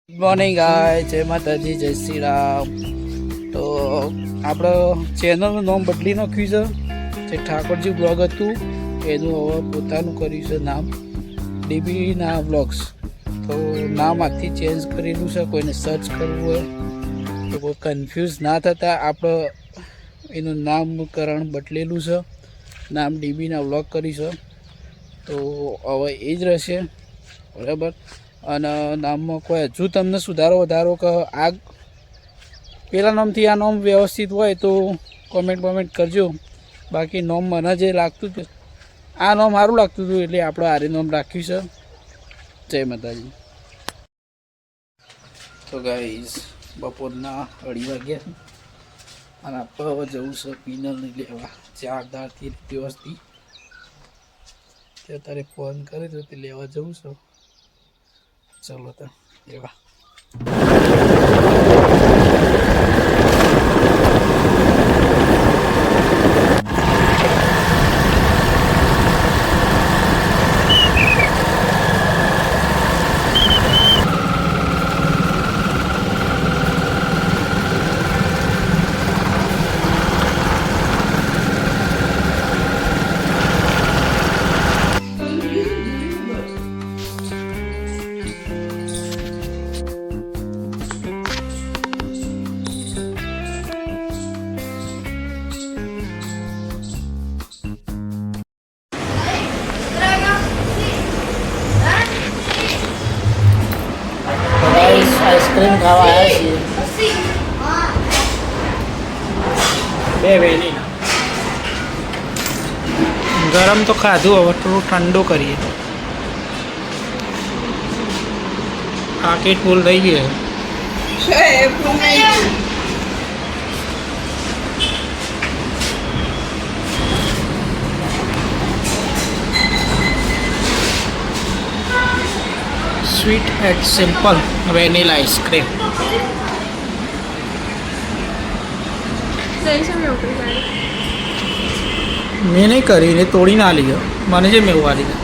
Good morning ગાય, જય માતાજી, જય શ્રી રામ. તો આપણે ચેનલનું નામ બદલી નાખ્યું છે. જે ઠાકોરજી બ્લોગ હતું એનું હવે પોતાનું કર્યું છે નામ ડીબીના બ્લોગ્સ. તો નામ આથી ચેન્જ કરેલું છે. કોઈને સર્ચ કરવું હોય તો કોઈ કન્ફ્યુઝ ના થતા આપણે એનું નામકરણ બદલેલું છે. નામ ડીબીના બ્લોગ કર્યું છે. તો હવે એ જ રહેશે, બરાબર. અને નામમાં કોઈ હજુ તમને સુધારો વધારો કે આ પેલા નામથી આ નામ વ્યવસ્થિત હોય તો કોમેન્ટ કરજો. બાકી નામ મને જે લાગતું હતું આ નામ સારું લાગતું હતું એટલે આપણે આરે નામ રાખ્યું છે. જય માતાજી. તો ગાઈઝ બપોરના 2:30 વાગ્યા અને આપણે હવે જવું છે પિનલને લેવા. 4 દાડથી દિવસથી તે તારે ફોન કર્યો તો તે લેવા જવું છે. ચલો તો લેવા. આઈસ્ક્રીમ ખાવા આવ્યા છીએ. 2 વેનીલા. ગરમ તો ખાધું, હવે થોડું ઠંડુ કરીએ. પાકેટ ફૂલ થઈ ગયું. Sweet and simple vanilla ice cream. મેં નહીં કરી, ને તોડી ના લીધો. મને જે મેં ઉવા લીધા.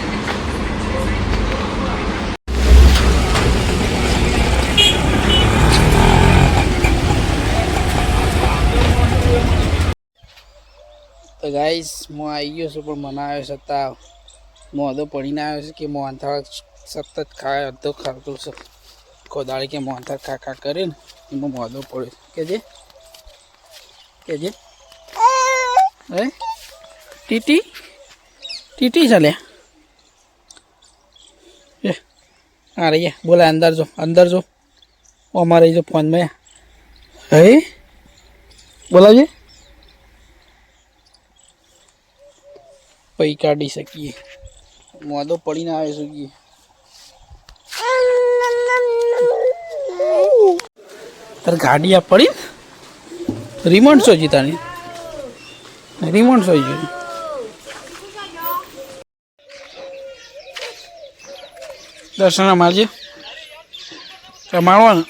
તો ગાઈસ હું આવી ગયો છું, પણ મને આવ્યો છતાં મોઢો પડીને આવ્યો છે કે મોહનથાળ સતત ખાય અડધો ખાતો છે. કોદાળી કે મોહનથાળ ખા કરે ને એમાં મોઢો પડ્યો. કેજે હે ટીટી ચાલ્યા. અરે બોલા, અંદર જો અમારે જો ફોનમાં હે બોલાવજે. પૈ કાઢી શકીએ. મોઢો પડીને આવે શકીએ. તાર ગાડી આ પડી રિમોટ સોજી તારી રિમોટ સોજી દર્શન અમારજે રમાડવાનું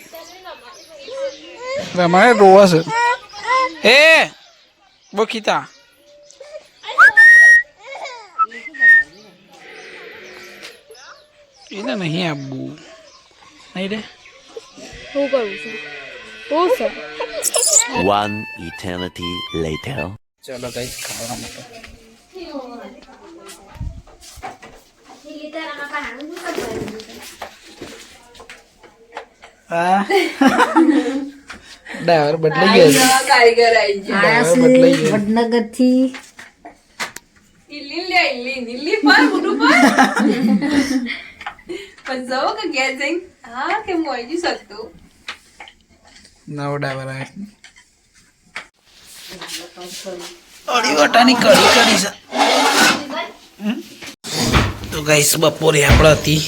રમાડે રોવા છે. હે બોખીતા એને નહીં આપવું નહીં રે. શું કરવું છે? શું છે? One eternity later. ચલો ગાઈસ ખાવા માટે. ડ્રાઈવર બદલાઈ ગયો. કારીગર આવી ગયા. વડનગર થી ઇલ્લી પર મોટું પર પછો કે ગયા જઈ હા કે મોઈ શકતું નવો ડ્રાઈવર આવે. અડી વટાની કઢી કરી છે. તો ગાઈસ બપોરે આપણે હતી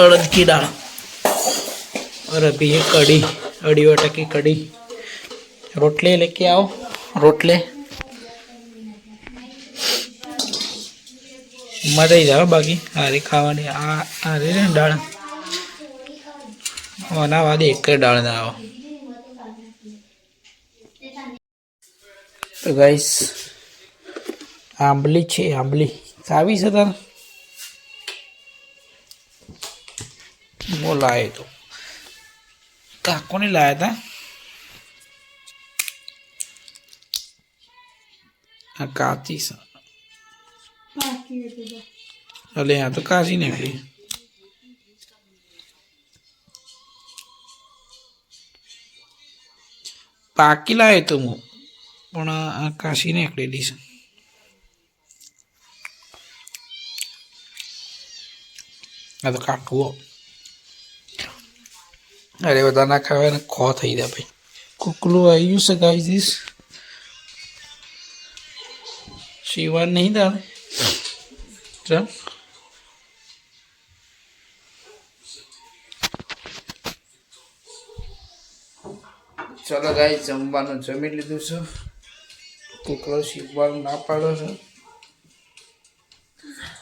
અડદ કી દાળ और अभी ये कढ़ी अड़ी वटा की कढ़ी. रोटले लेके आओ. रोटले मजा ही जाओ. बाकी हारी खावानी आ हारी ने दाल ओना बाद एक दाल ना आओ. तो गाइस आंबली छे. आंबली सावी से तार बोलाए तो કાકોને લાયા હતા આ કાચી છે અલે આ તો કાચી નીકળી પાકી લાવે તો હું પણ આ કાશી નીકળેલી છે આ તો કાકવો અરે બધા ના ખાવે ને ખો થઈ જાય ભાઈ કુકલું આવી ગયું છે ગાઈઝ શિવા નહીં દાદા ચલ ચલો ગાઈ જમવાનું જમી લીધું છે કુકલો શીખવાનું ના પાડો છે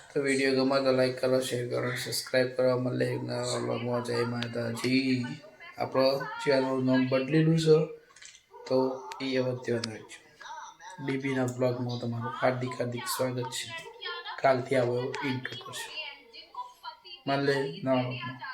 તો વિડીયો ગમે તો લાઈક કરો શેર કરો સબસ્ક્રાઈબ કરવા મળે વ્લોગમાં જય માતાજી આપણો ચેનલનું નામ બદલેલું છે તો એ હવે ધ્યાન રાખજો ડીબીના બ્લોગમાં તમારું હાર્દિક હાર્દિક સ્વાગત છે કાલથી આવો ઇન્ટ્રો કરશે મળે નવા બ્લોગમાં